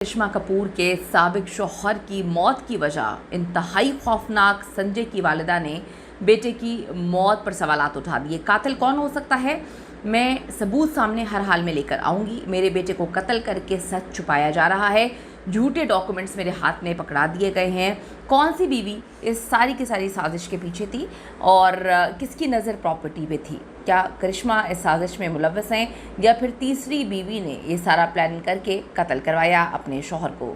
करिश्मा कपूर के साबिक शौहर की मौत की वजह इंतहाई खौफनाक। संजय की वालिदा ने बेटे की मौत पर सवालात उठा दिए। कातिल कौन हो सकता है? मैं सबूत सामने हर हाल में लेकर आऊँगी। मेरे बेटे को कत्ल करके सच छुपाया जा रहा है। झूठे डॉक्यूमेंट्स मेरे हाथ में पकड़ा दिए गए हैं। कौन सी बीवी इस सारी की सारी साजिश के पीछे थी और किसकी नज़र प्रॉपर्टी पे थी? क्या करिश्मा इस साजिश में मुलव्वस हैं या फिर तीसरी बीवी ने ये सारा प्लान करके कत्ल करवाया अपने शौहर को?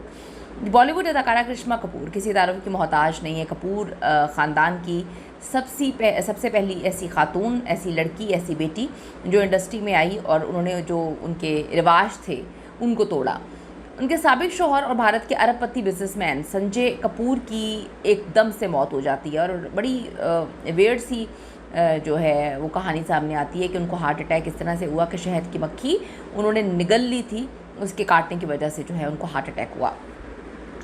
बॉलीवुड अदाकारा करिश्मा कपूर किसी तारुफ की मोहताज नहीं है। कपूर ख़ानदान की सबसे पहली ऐसी खातून, ऐसी लड़की, ऐसी बेटी जो इंडस्ट्री में आई और उन्होंने जो उनके रिवाज थे उनको तोड़ा। उनके साबिक शौहर और भारत के अरबपति बिजनेसमैन संजय कपूर की एकदम से मौत हो जाती है और बड़ी वेयर्ड सी जो है वो कहानी सामने आती है कि उनको हार्ट अटैक इस तरह से हुआ कि शहद की मक्खी उन्होंने निगल ली थी, उसके काटने की वजह से जो है उनको हार्ट अटैक हुआ।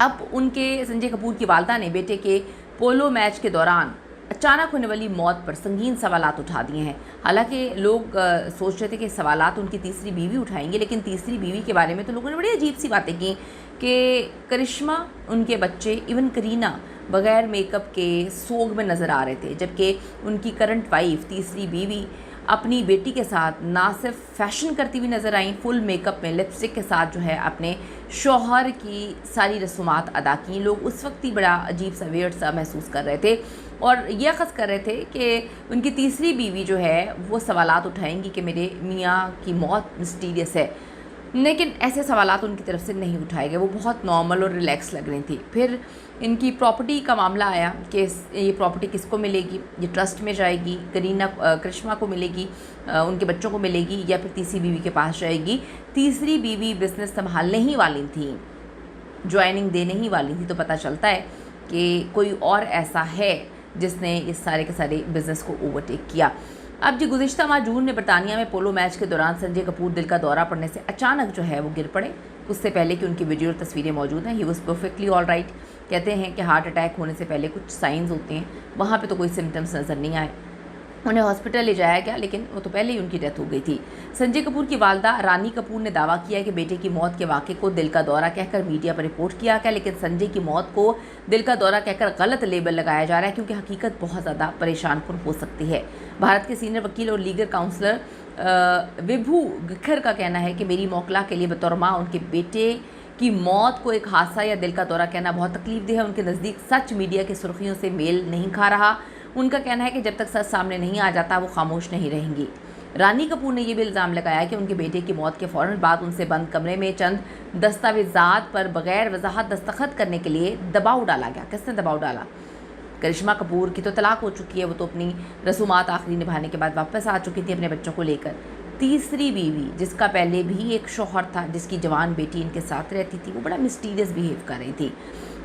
अब उनके संजय कपूर की वालिदा ने बेटे के पोलो मैच के दौरान अचानक होने वाली मौत पर संगीन सवालात उठा दिए हैं। हालांकि लोग सोच रहे थे कि सवालात उनकी तीसरी बीवी उठाएंगे, लेकिन तीसरी बीवी के बारे में तो लोगों ने बड़ी अजीब सी बातें की कि करिश्मा, उनके बच्चे, इवन करीना बग़ैर मेकअप के सोग में नज़र आ रहे थे, जबकि उनकी करंट वाइफ, तीसरी बीवी, अपनी बेटी के साथ ना सिर्फ फैशन करती हुई नज़र आई, फुल मेकअप में लिपस्टिक के साथ जो है अपने शौहर की सारी रसूमात अदा की। लोग उस वक्त ही बड़ा अजीब सा वेयर्ड सा महसूस कर रहे थे और ये अख़ज़ कर रहे थे कि उनकी तीसरी बीवी जो है वो सवालात उठाएंगी कि मेरे मियाँ की मौत मिस्टीरियस है, लेकिन ऐसे सवालात उनकी तरफ से नहीं उठाए गए। वो बहुत नॉर्मल और रिलैक्स लग रही थी। फिर इनकी प्रॉपर्टी का मामला आया कि ये प्रॉपर्टी किसको मिलेगी, ये ट्रस्ट में जाएगी, करिश्मा को मिलेगी, उनके बच्चों को मिलेगी या फिर तीसरी बीवी के पास जाएगी। तीसरी बीवी बिज़नेस संभालने ही वाली थी, ज्वाइनिंग देने ही वाली थी, तो पता चलता है कि कोई और ऐसा है जिसने इस सारे के सारे बिज़नेस को ओवरटेक किया। अब जी गुज़िश्ता माह जून में बरतानिया में पोलो मैच के दौरान संजय कपूर दिल का दौरा पड़ने से अचानक जो है वो गिर पड़े। उससे पहले कि उनकी वीडियो और तस्वीरें मौजूद हैं। He was perfectly all right. कहते हैं कि हार्ट अटैक होने से पहले कुछ साइंस होते हैं, वहाँ पे तो कोई सिम्टम्स नज़र नहीं आए। उन्हें हॉस्पिटल ले जाया गया, लेकिन वो तो पहले ही उनकी डेथ हो गई थी। संजय कपूर की वालिदा रानी कपूर ने दावा किया कि बेटे की मौत के वाक़े को दिल का दौरा कहकर मीडिया पर रिपोर्ट किया गया, लेकिन संजय की मौत को दिल का दौरा कहकर गलत लेबल लगाया जा रहा है, क्योंकि हकीकत बहुत ज़्यादा परेशानकुन हो सकती है। भारत के सीनियर वकील और लीगल काउंसलर विभू गिखर का कहना है कि मेरी मौकला के लिए बतौर माँ उनके बेटे की मौत को एक हादसा या दिल का दौरा कहना बहुत तकलीफदेह है। उनके नज़दीक सच मीडिया की सुर्खियों से मेल नहीं खा रहा। उनका कहना है कि जब तक सच सामने नहीं आ जाता वो खामोश नहीं रहेंगी। रानी कपूर ने यह भी इल्ज़ाम लगाया कि उनके बेटे की मौत के फ़ौरन बाद उनसे बंद कमरे में चंद दस्तावेज़ात पर बग़ैर वजाहत दस्तखत करने के लिए दबाव डाला गया। किसने दबाव डाला? करिश्मा कपूर की तो तलाक हो चुकी है, वो तो अपनी रसूमात आखिरी निभाने के बाद वापस आ चुकी थी अपने बच्चों को लेकर। तीसरी बीवी, जिसका पहले भी एक शौहर था, जिसकी जवान बेटी इनके साथ रहती थी, वो बड़ा मिस्टीरियस बिहेव कर रही थी।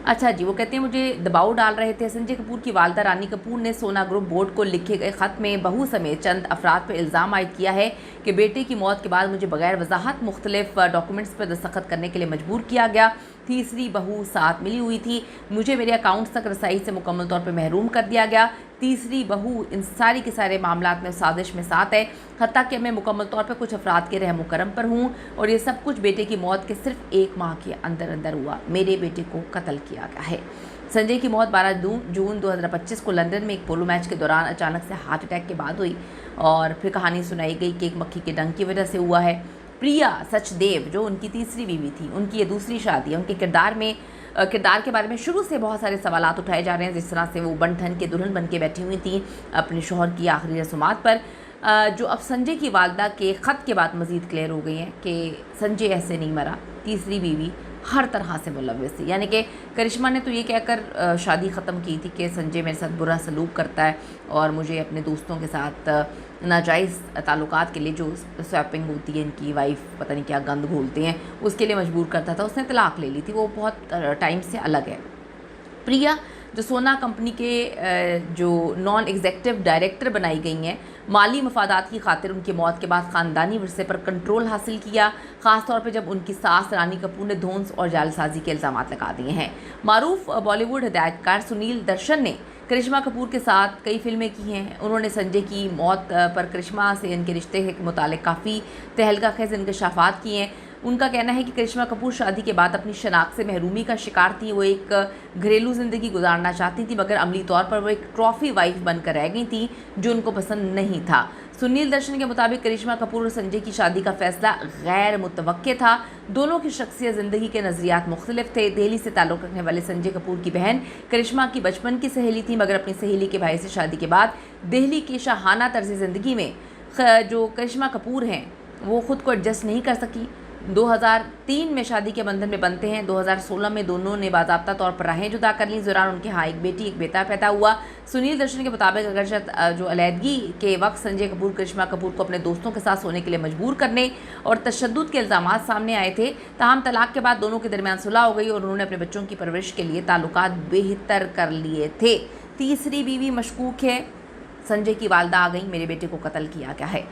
अच्छा जी, वो कहते हैं मुझे दबाव डाल रहे थे। संजय कपूर की वालिदा रानी कपूर ने सोना ग्रुप बोर्ड को लिखे गए ख़त में बहू समेत चंद अफराद पर इल्ज़ाम आयद किया है कि बेटे की मौत के बाद मुझे बगैर वजाहत मुख्तलिफ डॉक्यूमेंट्स पर दस्तखत करने के लिए मजबूर किया गया। तीसरी बहू साथ मिली हुई थी। मुझे मेरे अकाउंट्स तक रसाई से मुकम्मल तौर पर महरूम कर दिया गया। तीसरी बहू इन सारी के सारे मामलात में साजिश में साथ है, हत्ता कि मैं मुकम्मल तौर पर कुछ अफराद के रहम करम पर हूँ और ये सब कुछ बेटे की मौत के सिर्फ 1 माह के अंदर अंदर हुआ। मेरे बेटे को कत्ल किया गया है। संजय की मौत 12 जून 2025 को लंदन में एक पोलो मैच के दौरान अचानक से हार्ट अटैक के बाद हुई और फिर कहानी सुनाई गई कि एक मक्खी के डंक की वजह से हुआ है। प्रिया सचदेव, जो उनकी तीसरी बीवी थी, उनकी ये दूसरी शादी है। उनके किरदार के बारे में शुरू से बहुत सारे सवालात उठाए जा रहे हैं, जिस तरह से वो बन ठन के दुल्हन बन के बैठी हुई थी अपने शौहर की आखिरी रसूमात पर, जो अब संजय की वालिदा के ख़त के बाद मज़ीद क्लियर हो गई हैं कि संजय ऐसे नहीं मरा, तीसरी बीवी हर तरह से मुलव्वस थी। यानी कि करिश्मा ने तो ये कहकर शादी ख़त्म की थी कि संजय मेरे साथ बुरा सलूक करता है और मुझे अपने दोस्तों के साथ नाजायज़ ताल्लुकात के लिए जो स्वैपिंग होती है, इनकी वाइफ पता नहीं क्या गंद घोलते हैं, उसके लिए मजबूर करता था। उसने तलाक ले ली थी, वो बहुत टाइम से अलग है। प्रिया जो सोना कंपनी के जो नॉन एग्जेक्टिव डायरेक्टर बनाई गई हैं, माली मफादात की खातिर उनकी मौत के बाद ख़ानदानी विरसे पर कंट्रोल हासिल किया, ख़ास तौर पर जब उनकी सास रानी कपूर ने धोंस और जालसाजी के इल्ज़ाम लगा दिए हैं। मारूफ बॉलीवुड हिदायतकार सुनील दर्शन ने करिश्मा कपूर के साथ कई फिल्में की हैं। उन्होंने संजय की मौत पर करिश्मा से इनके रिश्ते के मुतालिक काफ़ी तहलका खेज़ इंकशाफात किए हैं। उनका कहना है कि करिश्मा कपूर शादी के बाद अपनी शनाख्त से महरूमी का शिकार थी। वो एक घरेलू ज़िंदगी गुजारना चाहती थी, मगर अमली तौर पर वो एक ट्रॉफी वाइफ बनकर रह गई थी, जो उनको पसंद नहीं था। सुनील दर्शन के मुताबिक करिश्मा कपूर और संजय की शादी का फैसला गैर मुतवक्के था। दोनों की शख्सियत ज़िंदगी के नज़रियात मुख्तलिफ थे। दिल्ली से ताल्लुक़ रखने वाले संजय कपूर की बहन करिश्मा की बचपन की सहेली थी, मगर अपनी सहेली के भाई से शादी के बाद दिल्ली की शाहाना तर्ज ज़िंदगी में जो करिश्मा कपूर हैं वो ख़ुद को एडजस्ट नहीं कर सकी। 2003 में शादी के बंधन में बंधते हैं। 2016 में दोनों ने बाज़ाब्ता तौर पर राहें जुदा कर लीं। इस दौरान उनके यहाँ एक बेटी एक बेटा पैदा हुआ। सुनील दर्शन के मुताबिक अगर जो अलहदगी के वक्त संजय कपूर करिश्मा कपूर को अपने दोस्तों के साथ सोने के लिए मजबूर करने और तशद्दुद के इल्ज़ामात सामने आए थे, ताहम तलाक के बाद दोनों के दरमियान सुलह हो गई और उन्होंने अपने बच्चों की परवरिश के लिए ताल्लुकात बेहतर कर लिए थे। तीसरी बीवी मशकूक है। संजय की वालदा आ गई, मेरे बेटे को कत्ल किया गया है।